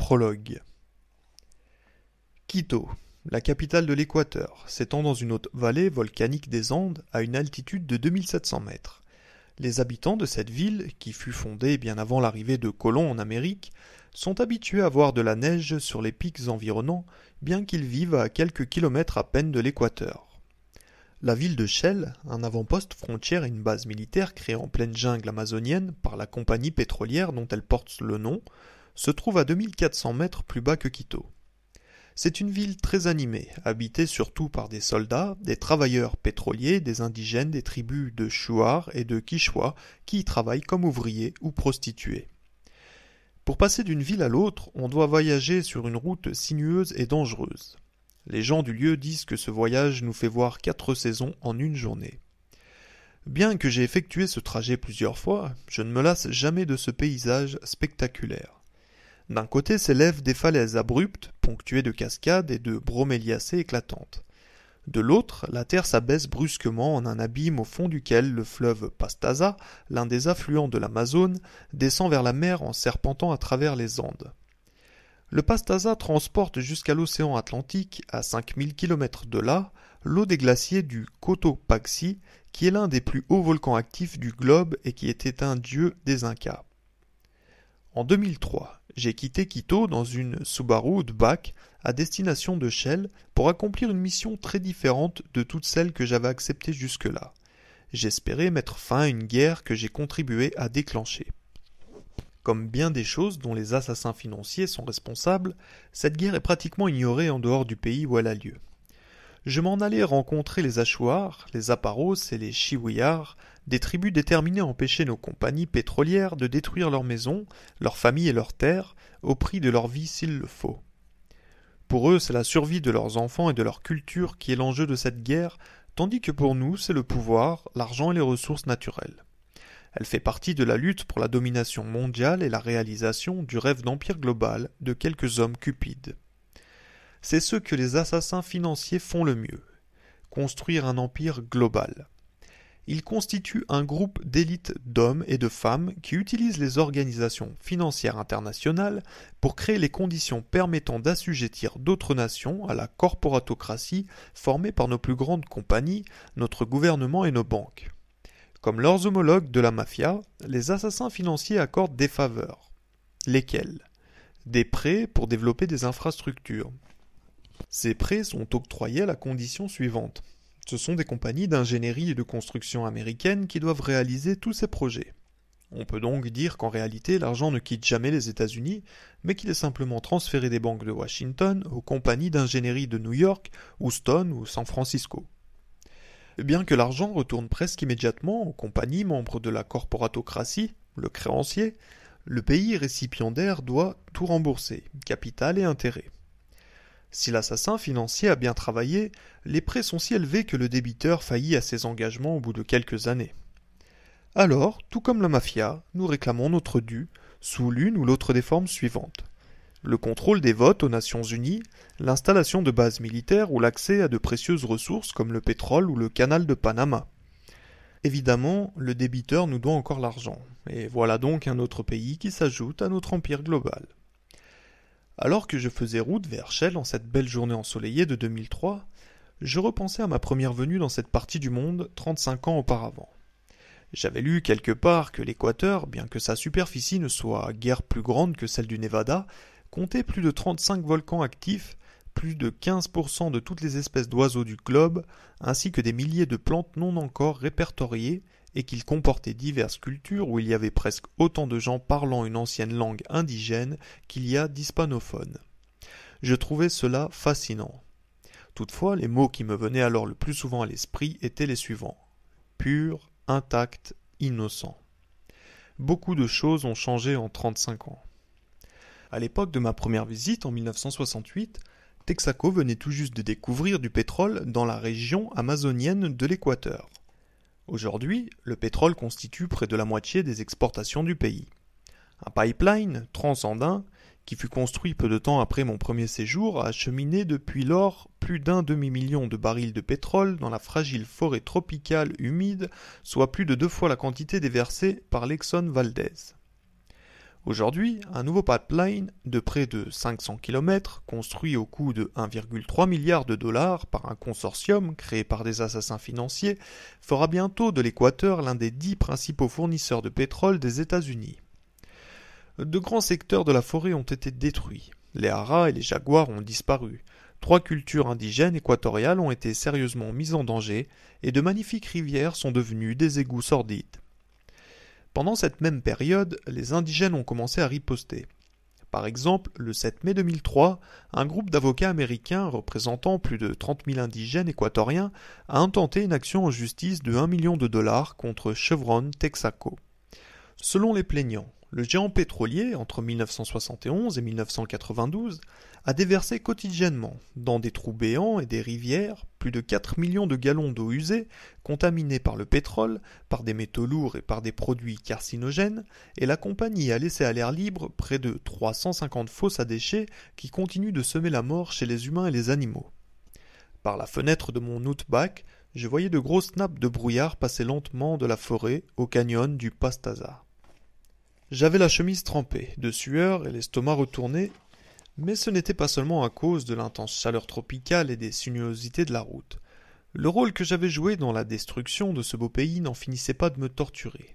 Prologue. Quito, la capitale de l'Équateur, s'étend dans une haute vallée volcanique des Andes à une altitude de 2700 mètres. Les habitants de cette ville, qui fut fondée bien avant l'arrivée de colons en Amérique, sont habitués à voir de la neige sur les pics environnants, bien qu'ils vivent à quelques kilomètres à peine de l'Équateur. La ville de Shell, un avant-poste frontière et une base militaire créée en pleine jungle amazonienne par la compagnie pétrolière dont elle porte le nom, se trouve à 2400 mètres plus bas que Quito. C'est une ville très animée, habitée surtout par des soldats, des travailleurs pétroliers, des indigènes des tribus de Shuar et de Quichua qui y travaillent comme ouvriers ou prostituées. Pour passer d'une ville à l'autre, on doit voyager sur une route sinueuse et dangereuse. Les gens du lieu disent que ce voyage nous fait voir 4 saisons en une journée. Bien que j'ai effectué ce trajet plusieurs fois, je ne me lasse jamais de ce paysage spectaculaire. D'un côté s'élèvent des falaises abruptes, ponctuées de cascades et de broméliacées éclatantes. De l'autre, la terre s'abaisse brusquement en un abîme au fond duquel le fleuve Pastaza, l'un des affluents de l'Amazone, descend vers la mer en serpentant à travers les Andes. Le Pastaza transporte jusqu'à l'océan Atlantique, à 5000 km de là, l'eau des glaciers du Cotopaxi, qui est l'un des plus hauts volcans actifs du globe et qui était un dieu des Incas. En 2003, j'ai quitté Quito dans une Subaru Outback à destination de Shell pour accomplir une mission très différente de toutes celles que j'avais acceptées jusque-là. J'espérais mettre fin à une guerre que j'ai contribué à déclencher. Comme bien des choses dont les assassins financiers sont responsables, cette guerre est pratiquement ignorée en dehors du pays où elle a lieu. Je m'en allais rencontrer les Achuars, les Aparos et les Chiwiyars, des tribus déterminées à empêcher nos compagnies pétrolières de détruire leurs maisons, leurs familles et leurs terres, au prix de leur vie s'il le faut. Pour eux, c'est la survie de leurs enfants et de leur culture qui est l'enjeu de cette guerre, tandis que pour nous, c'est le pouvoir, l'argent et les ressources naturelles. Elle fait partie de la lutte pour la domination mondiale et la réalisation du rêve d'empire global de quelques hommes cupides. C'est ce que les assassins financiers font le mieux, construire un empire global. Ils constituent un groupe d'élite d'hommes et de femmes qui utilisent les organisations financières internationales pour créer les conditions permettant d'assujettir d'autres nations à la corporatocratie formée par nos plus grandes compagnies, notre gouvernement et nos banques. Comme leurs homologues de la mafia, les assassins financiers accordent des faveurs. Lesquelles ? Des prêts pour développer des infrastructures. Ces prêts sont octroyés à la condition suivante. Ce sont des compagnies d'ingénierie et de construction américaines qui doivent réaliser tous ces projets. On peut donc dire qu'en réalité, l'argent ne quitte jamais les États-Unis, mais qu'il est simplement transféré des banques de Washington aux compagnies d'ingénierie de New York, Houston ou San Francisco. Bien que l'argent retourne presque immédiatement aux compagnies membres de la corporatocratie, le créancier, le pays récipiendaire doit tout rembourser, capital et intérêts. Si l'assassin financier a bien travaillé, les prêts sont si élevés que le débiteur faillit à ses engagements au bout de quelques années. Alors, tout comme la mafia, nous réclamons notre dû, sous l'une ou l'autre des formes suivantes. Le contrôle des votes aux Nations Unies, l'installation de bases militaires ou l'accès à de précieuses ressources comme le pétrole ou le canal de Panama. Évidemment, le débiteur nous doit encore l'argent, et voilà donc un autre pays qui s'ajoute à notre empire global. Alors que je faisais route vers Shell en cette belle journée ensoleillée de 2003, je repensais à ma première venue dans cette partie du monde 35 ans auparavant. J'avais lu quelque part que l'Équateur, bien que sa superficie ne soit guère plus grande que celle du Nevada, comptait plus de 35 volcans actifs, plus de 15% de toutes les espèces d'oiseaux du globe, ainsi que des milliers de plantes non encore répertoriées, et qu'il comportait diverses cultures où il y avait presque autant de gens parlant une ancienne langue indigène qu'il y a d'hispanophones. Je trouvais cela fascinant. Toutefois, les mots qui me venaient alors le plus souvent à l'esprit étaient les suivants. Pur, intact, innocent. Beaucoup de choses ont changé en 35 ans. À l'époque de ma première visite en 1968, Texaco venait tout juste de découvrir du pétrole dans la région amazonienne de l'Équateur. Aujourd'hui, le pétrole constitue près de la moitié des exportations du pays. Un pipeline transandin, qui fut construit peu de temps après mon premier séjour, a acheminé depuis lors plus d'un demi-million de barils de pétrole dans la fragile forêt tropicale humide, soit plus de 2 fois la quantité déversée par l'Exxon Valdez. Aujourd'hui, un nouveau pipeline de près de 500 km, construit au coût de 1,3 milliard de dollars par un consortium créé par des assassins financiers, fera bientôt de l'Équateur l'un des 10 principaux fournisseurs de pétrole des États-Unis. De grands secteurs de la forêt ont été détruits. Les haras et les jaguars ont disparu. 3 cultures indigènes équatoriales ont été sérieusement mises en danger et de magnifiques rivières sont devenues des égouts sordides. Pendant cette même période, les indigènes ont commencé à riposter. Par exemple, le 7 mai 2003, un groupe d'avocats américains représentant plus de 30 000 indigènes équatoriens a intenté une action en justice de 1 million de dollars contre Chevron Texaco. Selon les plaignants, le géant pétrolier, entre 1971 et 1992, a déversé quotidiennement, dans des trous béants et des rivières, plus de 4 millions de gallons d'eau usée, contaminée par le pétrole, par des métaux lourds et par des produits carcinogènes, et la compagnie a laissé à l'air libre près de 350 fosses à déchets qui continuent de semer la mort chez les humains et les animaux. Par la fenêtre de mon outback, je voyais de grosses nappes de brouillard passer lentement de la forêt au canyon du Pastaza. J'avais la chemise trempée, de sueur et l'estomac retourné, mais ce n'était pas seulement à cause de l'intense chaleur tropicale et des sinuosités de la route. Le rôle que j'avais joué dans la destruction de ce beau pays n'en finissait pas de me torturer.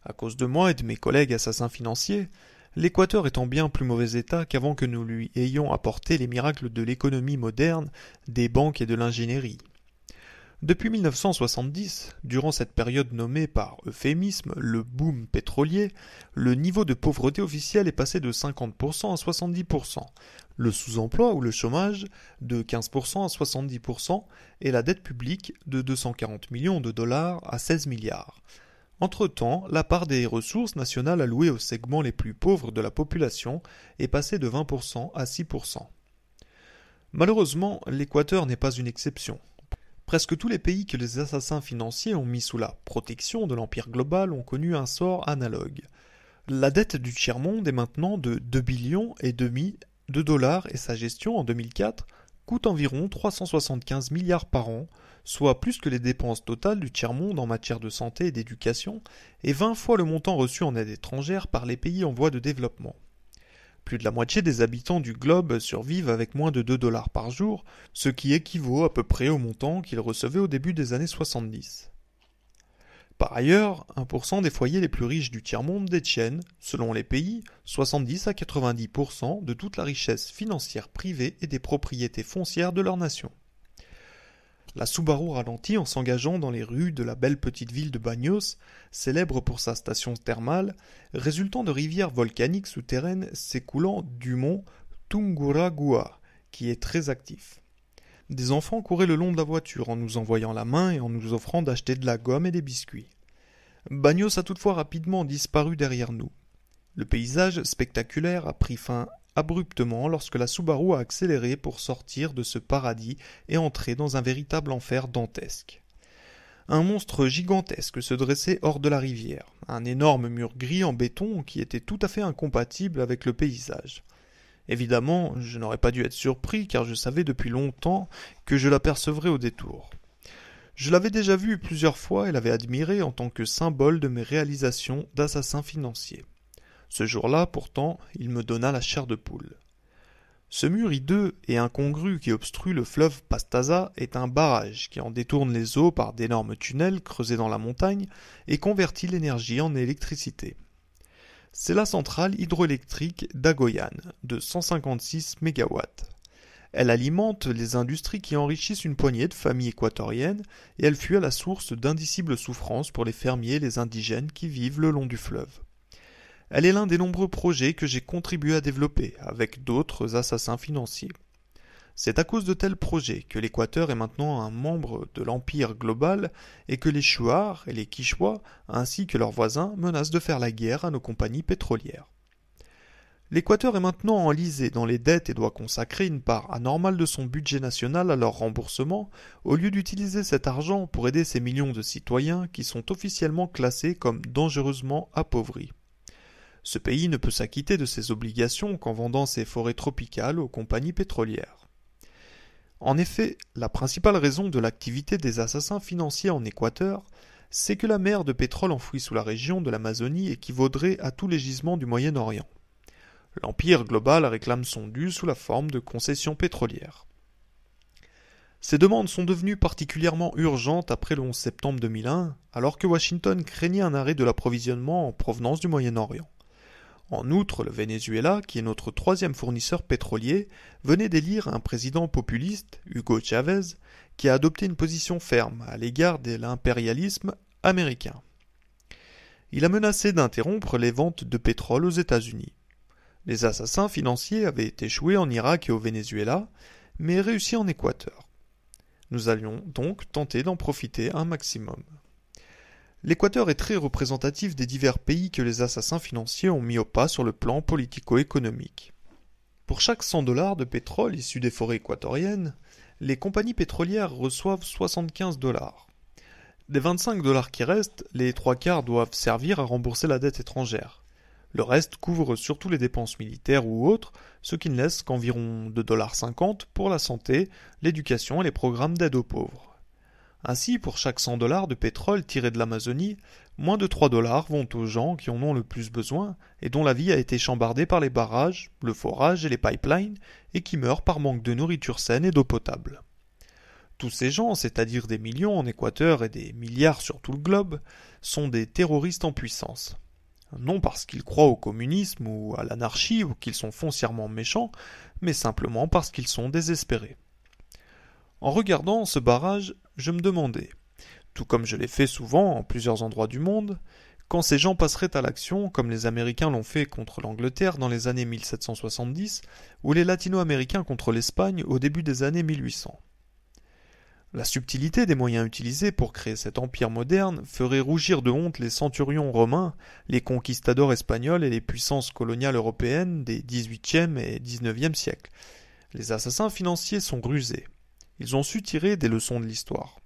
À cause de moi et de mes collègues assassins financiers, l'Équateur est en bien plus mauvais état qu'avant que nous lui ayons apporté les miracles de l'économie moderne, des banques et de l'ingénierie. Depuis 1970, durant cette période nommée par euphémisme le boom pétrolier, le niveau de pauvreté officiel est passé de 50% à 70%, le sous-emploi ou le chômage de 15% à 70% et la dette publique de 240 millions de dollars à 16 milliards. Entre-temps, la part des ressources nationales allouées aux segments les plus pauvres de la population est passée de 20% à 6%. Malheureusement, l'Équateur n'est pas une exception. Presque tous les pays que les assassins financiers ont mis sous la protection de l'empire global ont connu un sort analogue. La dette du tiers-monde est maintenant de 2,5 billions de dollars et sa gestion en 2004 coûte environ 375 milliards par an, soit plus que les dépenses totales du tiers-monde en matière de santé et d'éducation, et 20 fois le montant reçu en aide étrangère par les pays en voie de développement. Plus de la moitié des habitants du globe survivent avec moins de 2 dollars par jour, ce qui équivaut à peu près au montant qu'ils recevaient au début des années 70. Par ailleurs, 1% des foyers les plus riches du tiers-monde détiennent, selon les pays, 70 à 90% de toute la richesse financière privée et des propriétés foncières de leur nation. La Subaru ralentit en s'engageant dans les rues de la belle petite ville de Baños, célèbre pour sa station thermale, résultant de rivières volcaniques souterraines s'écoulant du mont Tungurahua, qui est très actif. Des enfants couraient le long de la voiture en nous envoyant la main et en nous offrant d'acheter de la gomme et des biscuits. Baños a toutefois rapidement disparu derrière nous. Le paysage spectaculaire a pris fin abruptement lorsque la Subaru a accéléré pour sortir de ce paradis et entrer dans un véritable enfer dantesque. Un monstre gigantesque se dressait hors de la rivière, un énorme mur gris en béton qui était tout à fait incompatible avec le paysage. Évidemment, je n'aurais pas dû être surpris car je savais depuis longtemps que je l'apercevrais au détour. Je l'avais déjà vu plusieurs fois et l'avais admiré en tant que symbole de mes réalisations d'assassin financier. Ce jour-là, pourtant, il me donna la chair de poule. Ce mur hideux et incongru qui obstrue le fleuve Pastaza est un barrage qui en détourne les eaux par d'énormes tunnels creusés dans la montagne et convertit l'énergie en électricité. C'est la centrale hydroélectrique d'Agoyan, de 156 MW. Elle alimente les industries qui enrichissent une poignée de familles équatoriennes et elle fut à la source d'indicibles souffrances pour les fermiers et les indigènes qui vivent le long du fleuve. Elle est l'un des nombreux projets que j'ai contribué à développer avec d'autres assassins financiers. C'est à cause de tels projets que l'Équateur est maintenant un membre de l'Empire global et que les Shuar et les Quichua, ainsi que leurs voisins, menacent de faire la guerre à nos compagnies pétrolières. L'Équateur est maintenant enlisé dans les dettes et doit consacrer une part anormale de son budget national à leur remboursement, au lieu d'utiliser cet argent pour aider ces millions de citoyens qui sont officiellement classés comme dangereusement appauvris. Ce pays ne peut s'acquitter de ses obligations qu'en vendant ses forêts tropicales aux compagnies pétrolières. En effet, la principale raison de l'activité des assassins financiers en Équateur, c'est que la mer de pétrole enfouie sous la région de l'Amazonie équivaudrait à tous les gisements du Moyen-Orient. L'empire global réclame son dû sous la forme de concessions pétrolières. Ces demandes sont devenues particulièrement urgentes après le 11 septembre 2001, alors que Washington craignait un arrêt de l'approvisionnement en provenance du Moyen-Orient. En outre, le Venezuela, qui est notre troisième fournisseur pétrolier, venait d'élire un président populiste, Hugo Chavez, qui a adopté une position ferme à l'égard de l'impérialisme américain. Il a menacé d'interrompre les ventes de pétrole aux États-Unis. Les assassins financiers avaient échoué en Irak et au Venezuela, mais réussi en Équateur. Nous allions donc tenter d'en profiter un maximum. L'Équateur est très représentatif des divers pays que les assassins financiers ont mis au pas sur le plan politico-économique. Pour chaque $100 de pétrole issu des forêts équatoriennes, les compagnies pétrolières reçoivent $75. Des $25 qui restent, les 3/4 doivent servir à rembourser la dette étrangère. Le reste couvre surtout les dépenses militaires ou autres, ce qui ne laisse qu'environ $2,50 pour la santé, l'éducation et les programmes d'aide aux pauvres. Ainsi, pour chaque $100 de pétrole tiré de l'Amazonie, moins de $3 vont aux gens qui en ont le plus besoin et dont la vie a été chambardée par les barrages, le forage et les pipelines et qui meurent par manque de nourriture saine et d'eau potable. Tous ces gens, c'est-à-dire des millions en Équateur et des milliards sur tout le globe, sont des terroristes en puissance. Non parce qu'ils croient au communisme ou à l'anarchie ou qu'ils sont foncièrement méchants, mais simplement parce qu'ils sont désespérés. En regardant ce barrage, je me demandais, tout comme je l'ai fait souvent en plusieurs endroits du monde, quand ces gens passeraient à l'action comme les Américains l'ont fait contre l'Angleterre dans les années 1770 ou les Latino-Américains contre l'Espagne au début des années 1800. La subtilité des moyens utilisés pour créer cet empire moderne ferait rougir de honte les centurions romains, les conquistadors espagnols et les puissances coloniales européennes des XVIIIe et XIXe siècles. Les assassins financiers sont rusés. Ils ont su tirer des leçons de l'histoire.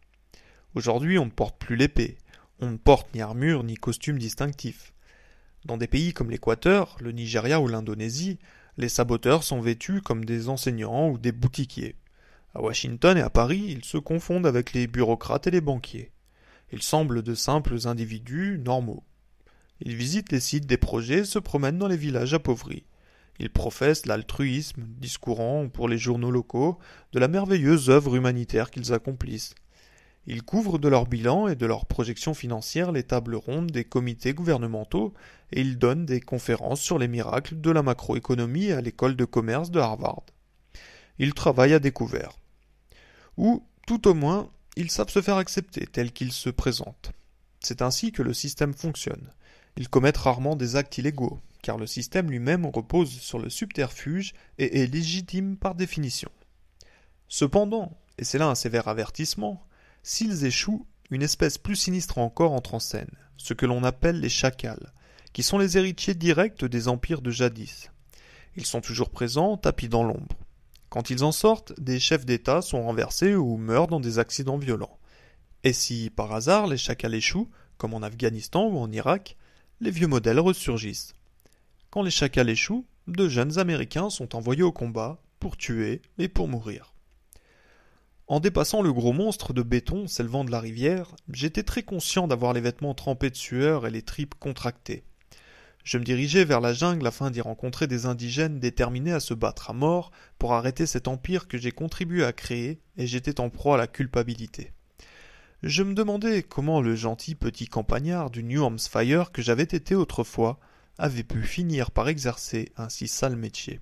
Aujourd'hui, on ne porte plus l'épée. On ne porte ni armure ni costume distinctif. Dans des pays comme l'Équateur, le Nigeria ou l'Indonésie, les saboteurs sont vêtus comme des enseignants ou des boutiquiers. À Washington et à Paris, ils se confondent avec les bureaucrates et les banquiers. Ils semblent de simples individus normaux. Ils visitent les sites des projets et se promènent dans les villages appauvris. Ils professent l'altruisme, discourant pour les journaux locaux de la merveilleuse œuvre humanitaire qu'ils accomplissent. Ils couvrent de leur bilan et de leurs projections financières les tables rondes des comités gouvernementaux et ils donnent des conférences sur les miracles de la macroéconomie à l'école de commerce de Harvard. Ils travaillent à découvert. Ou, tout au moins, ils savent se faire accepter tels qu'ils se présentent. C'est ainsi que le système fonctionne. Ils commettent rarement des actes illégaux, car le système lui-même repose sur le subterfuge et est légitime par définition. Cependant, et c'est là un sévère avertissement, s'ils échouent, une espèce plus sinistre encore entre en scène, ce que l'on appelle les chacals, qui sont les héritiers directs des empires de jadis. Ils sont toujours présents, tapis dans l'ombre. Quand ils en sortent, des chefs d'État sont renversés ou meurent dans des accidents violents. Et si, par hasard, les chacals échouent, comme en Afghanistan ou en Irak, les vieux modèles ressurgissent. Quand les chacals échouent, de jeunes Américains sont envoyés au combat pour tuer et pour mourir. En dépassant le gros monstre de béton s'élevant de la rivière, j'étais très conscient d'avoir les vêtements trempés de sueur et les tripes contractées. Je me dirigeais vers la jungle afin d'y rencontrer des indigènes déterminés à se battre à mort pour arrêter cet empire que j'ai contribué à créer et j'étais en proie à la culpabilité. Je me demandais comment le gentil petit campagnard du New Hampshire que j'avais été autrefois avait pu finir par exercer un si sale métier.